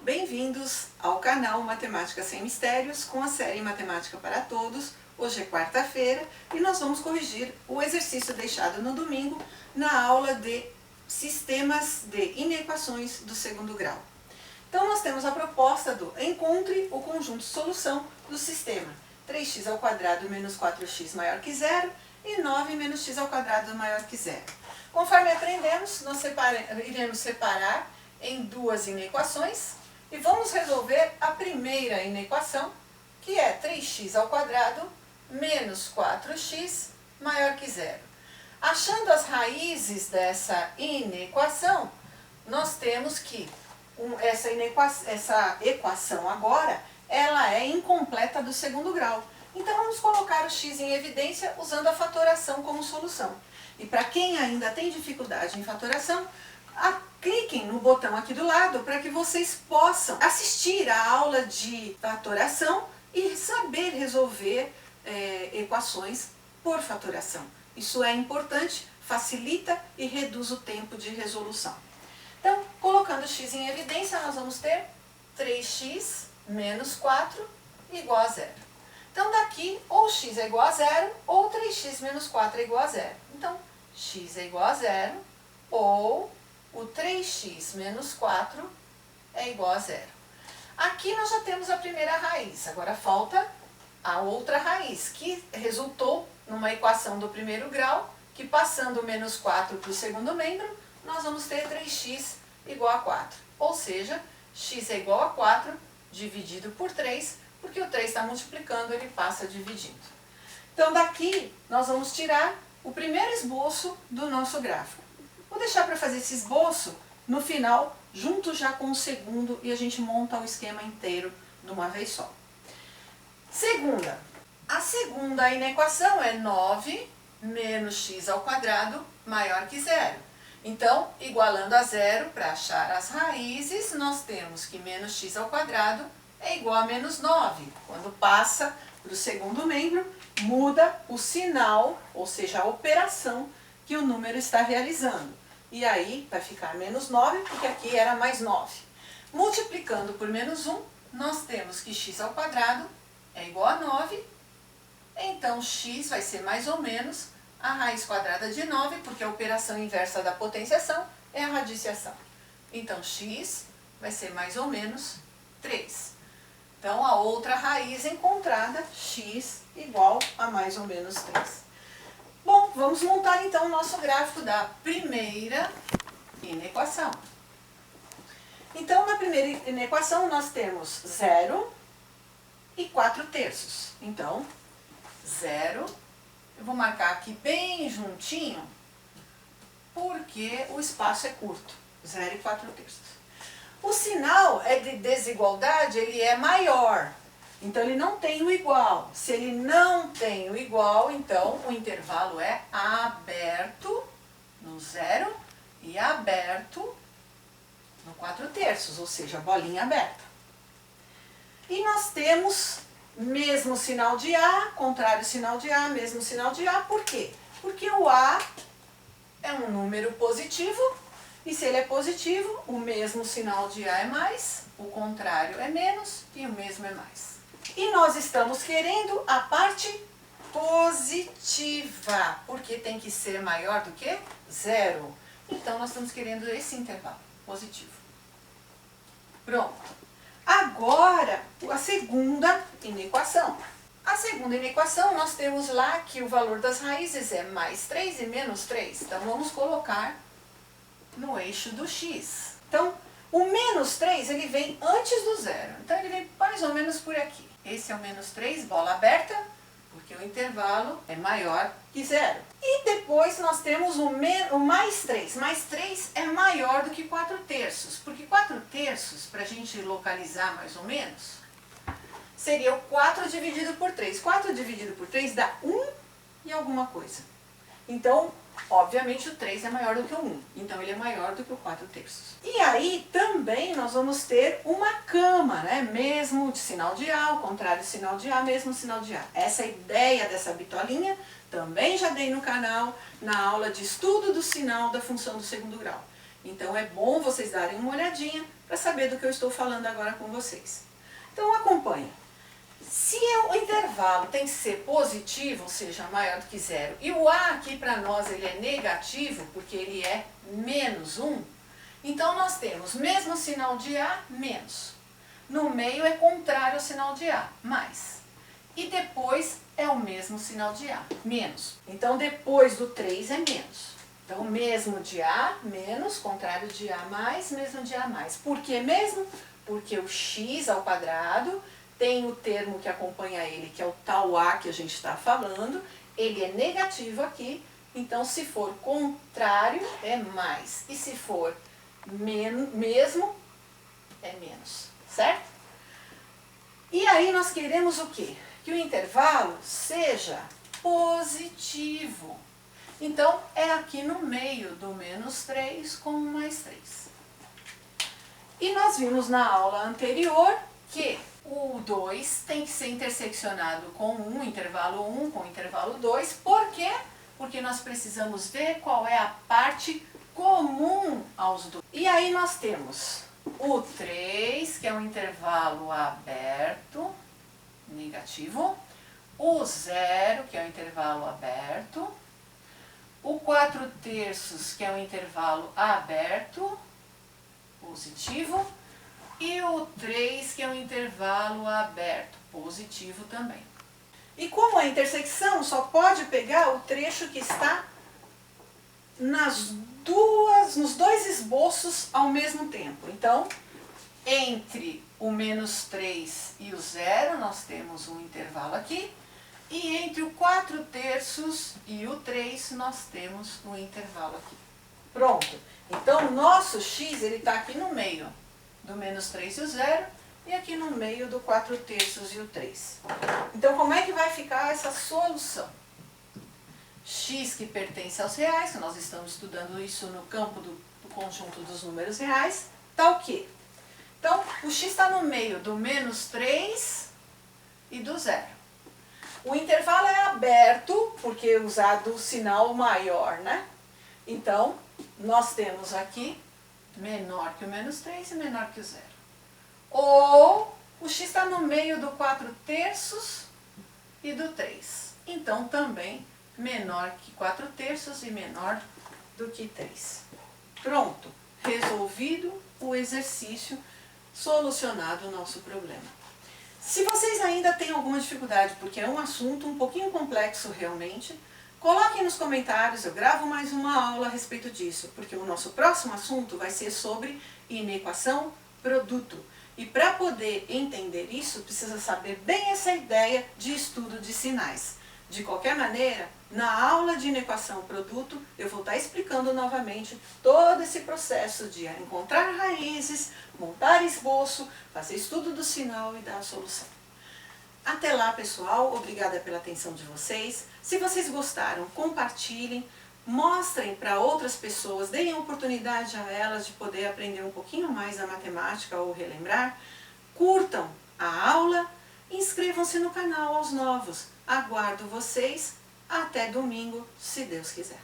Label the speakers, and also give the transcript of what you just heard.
Speaker 1: Bem-vindos ao canal Matemática Sem Mistérios com a série Matemática para Todos. Hoje é quarta-feira e nós vamos corrigir o exercício deixado no domingo na aula de Sistemas de Inequações do segundo grau. Então nós temos a proposta do encontre o conjunto solução do sistema 3x² menos 4x maior que zero e 9 menos x² maior que zero. Conforme aprendemos, nós iremos separar em duas inequações e vamos resolver a primeira inequação, que é 3x² menos 4x maior que zero. Achando as raízes dessa inequação, nós temos que essa equação agora, ela é incompleta do segundo grau. Então vamos colocar o x em evidência usando a fatoração como solução. E para quem ainda tem dificuldade em fatoração, cliquem no botão aqui do lado para que vocês possam assistir a aula de fatoração e saber resolver equações por fatoração. Isso é importante, facilita e reduz o tempo de resolução. Então, colocando x em evidência, nós vamos ter 3x menos 4 igual a zero. Então, daqui, ou x é igual a zero, ou 3x menos 4 é igual a zero. Então, x é igual a zero, ou o 3x menos 4 é igual a zero. Aqui nós já temos a primeira raiz, agora falta a outra raiz, que resultou numa equação do primeiro grau, que passando o menos 4 para o segundo membro, nós vamos ter 3x igual a 4. Ou seja, x é igual a 4 dividido por 3, porque o 3 está multiplicando, ele passa dividindo. Então daqui nós vamos tirar o primeiro esboço do nosso gráfico. Vou deixar para fazer esse esboço no final, junto já com o segundo, e a gente monta o esquema inteiro de uma vez só. A segunda inequação é 9 menos x² maior que zero. Então, igualando a zero, para achar as raízes, nós temos que menos x² é igual a menos 9. Quando passa para o segundo membro, muda o sinal, ou seja, a operação que o número está realizando. E aí vai ficar menos 9, porque aqui era mais 9. Multiplicando por menos 1, nós temos que x² é igual a 9. Então, x vai ser mais ou menos a raiz quadrada de 9, porque a operação inversa da potenciação é a radiciação. Então, x vai ser mais ou menos 3. Então, a outra raiz encontrada, x igual a mais ou menos 3. Bom, vamos montar então o nosso gráfico da primeira inequação. Então, na primeira inequação, nós temos 0 e 4/3. Então, 0, eu vou marcar aqui bem juntinho, porque o espaço é curto, 0 e 4/3. O sinal de desigualdade, ele é maior, então ele não tem o igual. Se ele não tem o igual, então o intervalo é aberto no 0 e aberto no 4/3, ou seja, bolinha aberta. E nós temos mesmo sinal de A, contrário sinal de A, mesmo sinal de A. Por quê? Porque o A é um número positivo, e se ele é positivo, o mesmo sinal de A é mais, o contrário é menos e o mesmo é mais. E nós estamos querendo a parte positiva, porque tem que ser maior do que 0. Então, nós estamos querendo esse intervalo positivo. Pronto. Agora, a segunda inequação. A segunda inequação, nós temos lá que o valor das raízes é mais 3 e menos 3. Então, vamos colocar no eixo do x. Então, o menos 3, ele vem antes do zero. Então, ele vem mais ou menos por aqui. Esse é o menos 3, bola aberta, porque o intervalo é maior que zero. E depois nós temos o mais 3. Mais 3 é maior do que 4/3, porque 4/3, para a gente localizar mais ou menos, seria o 4 dividido por 3. 4 dividido por 3 dá 1 e alguma coisa. Então, obviamente, o 3 é maior do que o 1. Então, ele é maior do que o 4/3. E aí, também, nós vamos ter uma cama, né? Mesmo de sinal de A, ao contrário de sinal de A, mesmo sinal de A. Essa ideia dessa bitolinha, também já dei no canal, na aula de estudo do sinal da função do segundo grau. Então é bom vocês darem uma olhadinha para saber do que eu estou falando agora com vocês. Então acompanhe. Se o intervalo tem que ser positivo, ou seja, maior do que zero, e o A aqui para nós ele é negativo, porque ele é menos 1, então nós temos mesmo sinal de A, menos. No meio é contrário ao sinal de A, mais. E depois é o mesmo sinal de A, menos. Então depois do 3 é menos. Então mesmo de A, menos, contrário de A, mais, mesmo de A, mais. Por que mesmo? Porque o x ao quadrado tem o termo que acompanha ele, que é o tal A que a gente está falando, ele é negativo aqui, então se for contrário é mais, e se for mesmo é menos, certo? E aí nós queremos o quê? Que o intervalo seja positivo. Então é aqui no meio do menos 3 com mais 3. E nós vimos na aula anterior que o 2 tem que ser interseccionado com 1, intervalo 1 com intervalo 2. Por quê? Porque nós precisamos ver qual é a parte comum aos dois. E aí nós temos o 3, que é um intervalo aberto, negativo. O 0, que é um intervalo aberto. O 4/3, que é um intervalo aberto, positivo. E o 3, que é um intervalo aberto, positivo também. E como a intersecção só pode pegar o trecho que está nos dois esboços ao mesmo tempo. Então, entre o menos 3 e o 0, nós temos um intervalo aqui. E entre o 4/3 e o 3, nós temos um intervalo aqui. Pronto. Então, o nosso x está aqui no meio do menos 3 e o 0, e aqui no meio do 4/3 e o 3. Então, como é que vai ficar essa solução? X que pertence aos reais, que nós estamos estudando isso no campo do conjunto dos números reais, tá o quê? Então, o x está no meio do menos 3 e do 0. O intervalo é aberto, porque é usado o sinal maior, né? Então, nós temos aqui menor que o menos 3 e menor que o 0. Ou o x está no meio do 4/3 e do 3. Então, também menor que 4/3 e menor do que 3. Pronto, resolvido o exercício, solucionado o nosso problema. Se vocês ainda têm alguma dificuldade, porque é um assunto um pouquinho complexo realmente, coloquem nos comentários, eu gravo mais uma aula a respeito disso, porque o nosso próximo assunto vai ser sobre inequação produto. E para poder entender isso, precisa saber bem essa ideia de estudo de sinais. De qualquer maneira, na aula de inequação produto, eu vou estar explicando novamente todo esse processo de encontrar raízes, montar esboço, fazer estudo do sinal e dar a solução. Até lá, pessoal, obrigada pela atenção de vocês. Se vocês gostaram, compartilhem, mostrem para outras pessoas, deem oportunidade a elas de poder aprender um pouquinho mais a matemática ou relembrar. Curtam a aula, inscrevam-se no canal aos novos. Aguardo vocês até domingo, se Deus quiser.